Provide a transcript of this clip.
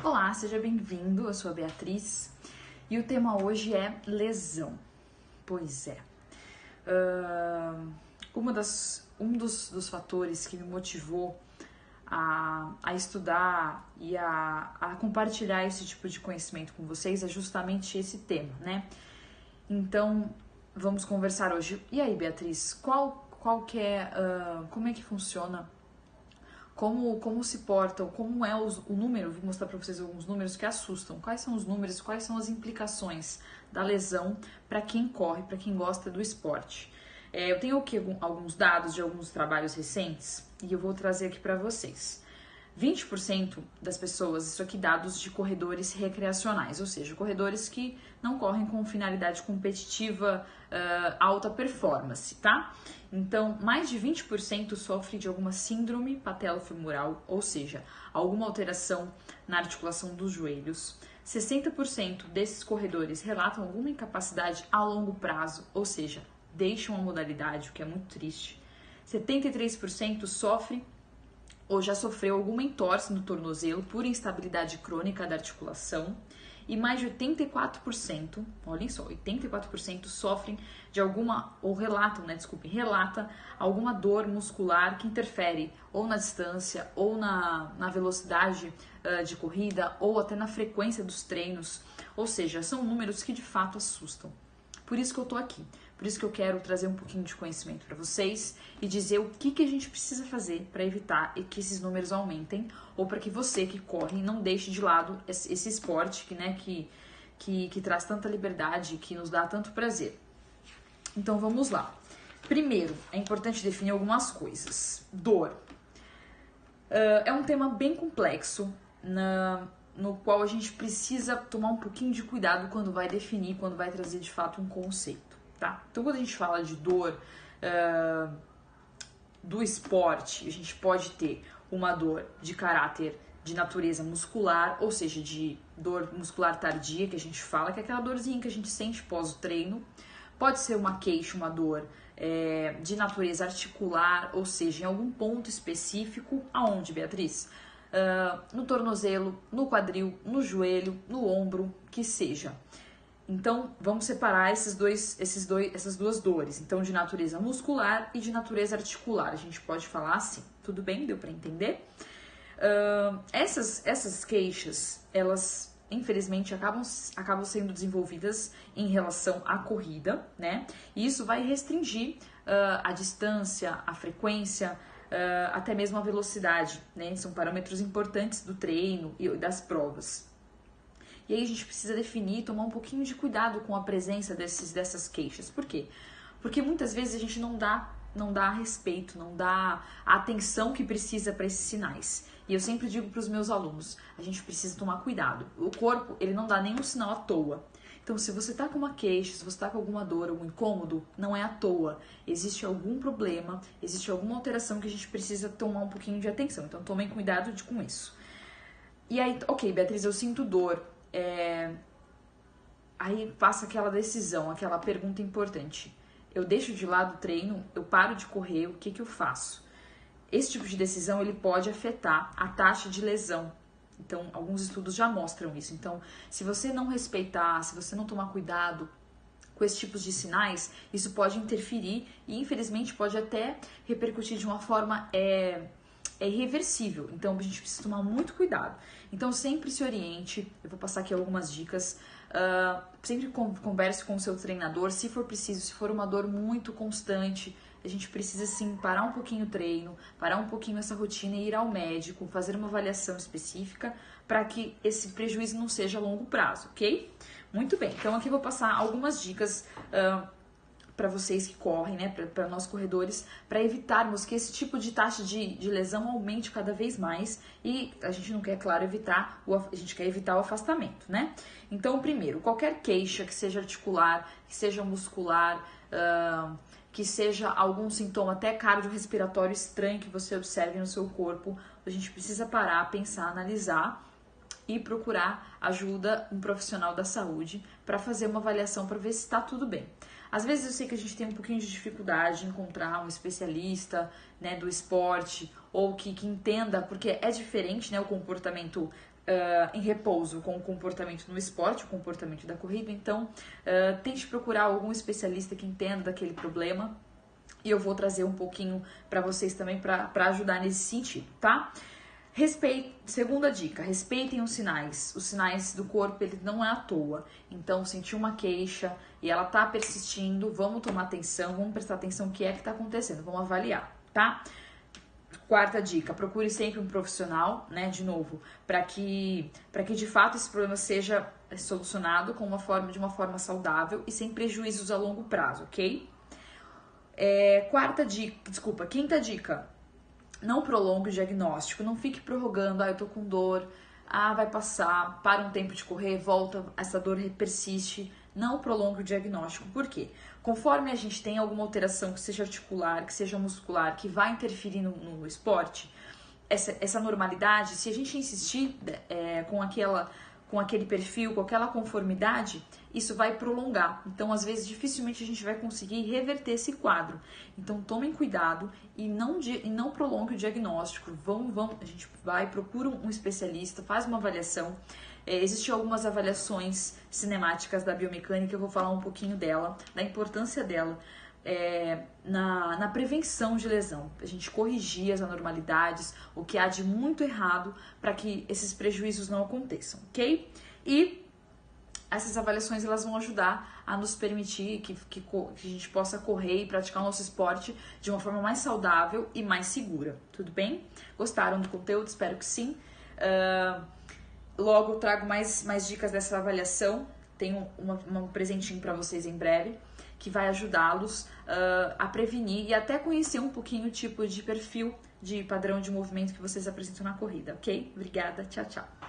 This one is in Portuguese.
Olá, seja bem-vindo, eu sou a Beatriz e o tema hoje é lesão. Pois é, um dos fatores que me motivou a estudar e a compartilhar esse tipo de conhecimento com vocês é justamente esse tema, né? Então, vamos conversar hoje. E aí, Beatriz, como é que funciona? Como se portam, como é o número, vou mostrar para vocês alguns números que assustam. Quais são os números, quais são as implicações da lesão para quem corre, para quem gosta do esporte. Eu tenho aqui alguns dados de alguns trabalhos recentes e eu vou trazer aqui para vocês. 20% das pessoas, isso aqui dados de corredores recreacionais, ou seja, corredores que não correm com finalidade competitiva, alta performance, tá? Então, mais de 20% sofre de alguma síndrome patelofemoral, ou seja, alguma alteração na articulação dos joelhos. 60% desses corredores relatam alguma incapacidade a longo prazo, ou seja, deixam a modalidade, o que é muito triste. 73% sofre ou já sofreu alguma entorse no tornozelo por instabilidade crônica da articulação e mais de 84%, olhem só, 84% sofrem de alguma, ou relata alguma dor muscular que interfere ou na distância, ou na velocidade de corrida, ou até na frequência dos treinos, ou seja, são números que de fato assustam. Por isso que eu tô aqui, por isso que eu quero trazer um pouquinho de conhecimento para vocês e dizer o que a gente precisa fazer para evitar que esses números aumentem ou para que você que corre não deixe de lado esse esporte que traz tanta liberdade, que nos dá tanto prazer. Então vamos lá. Primeiro, é importante definir algumas coisas. Dor. É um tema bem complexo, no qual a gente precisa tomar um pouquinho de cuidado quando vai definir, quando vai trazer de fato um conceito, tá? Então, quando a gente fala de dor do esporte, a gente pode ter uma dor de caráter de natureza muscular, ou seja, de dor muscular tardia, que a gente fala, que é aquela dorzinha que a gente sente pós o treino. Pode ser uma queixa, uma dor de natureza articular, ou seja, em algum ponto específico. Aonde, Beatriz? No tornozelo, no quadril, no joelho, no ombro, que seja. Então, vamos separar essas duas dores. Então, de natureza muscular e de natureza articular. A gente pode falar assim. Tudo bem? Deu para entender? Essas queixas, elas infelizmente acabam sendo desenvolvidas em relação à corrida, né? E isso vai restringir a distância, a frequência, até mesmo a velocidade, né? São parâmetros importantes do treino e das provas. E aí a gente precisa definir e tomar um pouquinho de cuidado com a presença dessas queixas. Por quê? Porque muitas vezes a gente não dá respeito, não dá a atenção que precisa para esses sinais. E eu sempre digo para os meus alunos, a gente precisa tomar cuidado. O corpo, ele não dá nenhum sinal à toa. Então, se você tá com uma queixa, se você tá com alguma dor, algum incômodo, não é à toa. Existe algum problema, existe alguma alteração que a gente precisa tomar um pouquinho de atenção. Então, tomem cuidado com isso. E aí, ok, Beatriz, eu sinto dor. Aí passa aquela decisão, aquela pergunta importante. Eu deixo de lado o treino, eu paro de correr, o que eu faço? Esse tipo de decisão, ele pode afetar a taxa de lesão. Então, alguns estudos já mostram isso. Então, se você não respeitar, se você não tomar cuidado com esses tipos de sinais, isso pode interferir e, infelizmente, pode até repercutir de uma forma irreversível. Então, a gente precisa tomar muito cuidado. Então, sempre se oriente. Eu vou passar aqui algumas dicas. Sempre converse com o seu treinador. Se for preciso, se for uma dor muito constante, a gente precisa sim parar um pouquinho o treino, parar um pouquinho essa rotina e ir ao médico, fazer uma avaliação específica para que esse prejuízo não seja a longo prazo, ok? Muito bem, então aqui eu vou passar algumas dicas para vocês que correm, né, para nós corredores, para evitarmos que esse tipo de taxa de lesão aumente cada vez mais e a gente não quer, claro, a gente quer evitar o afastamento, né? Então, primeiro, qualquer queixa que seja articular, que seja muscular, que seja algum sintoma até cardiorrespiratório estranho que você observe no seu corpo, a gente precisa parar, pensar, analisar e procurar ajuda, um profissional da saúde, para fazer uma avaliação para ver se está tudo bem. Às vezes eu sei que a gente tem um pouquinho de dificuldade em encontrar um especialista, né, do esporte ou que entenda, porque é diferente, né, o comportamento em repouso com o comportamento no esporte, o comportamento da corrida. Então, tente procurar algum especialista que entenda daquele problema. E eu vou trazer um pouquinho para vocês também para ajudar nesse sentido, tá? Segunda dica, respeitem os sinais. Os sinais do corpo, ele não é à toa. Então, sentir uma queixa e ela tá persistindo, vamos tomar atenção, vamos prestar atenção no que é que tá acontecendo, vamos avaliar, tá? Quarta dica, procure sempre um profissional, né, de novo, para que de fato esse problema seja solucionado de uma forma saudável e sem prejuízos a longo prazo, ok? Quinta dica, não prolongue o diagnóstico, não fique prorrogando, eu tô com dor, vai passar, para um tempo de correr, volta, essa dor persiste. Não prolongue o diagnóstico. Por quê? Conforme a gente tem alguma alteração que seja articular, que seja muscular, que vai interferir no esporte, essa normalidade, se a gente insistir com aquele perfil, com aquela conformidade, isso vai prolongar. Então, às vezes, dificilmente a gente vai conseguir reverter esse quadro. Então, tomem cuidado e não prolongue o diagnóstico. A gente procura um especialista, faz uma avaliação. Existem algumas avaliações cinemáticas da biomecânica, eu vou falar um pouquinho dela, da importância dela na prevenção de lesão. A gente corrigir as anormalidades, o que há de muito errado para que esses prejuízos não aconteçam, ok? E essas avaliações elas vão ajudar a nos permitir que a gente possa correr e praticar o nosso esporte de uma forma mais saudável e mais segura, tudo bem? Gostaram do conteúdo? Espero que sim. Logo trago mais dicas dessa avaliação. Tenho um presentinho para vocês em breve que vai ajudá-los a prevenir e até conhecer um pouquinho o tipo de perfil de padrão de movimento que vocês apresentam na corrida, ok? Obrigada, tchau, tchau.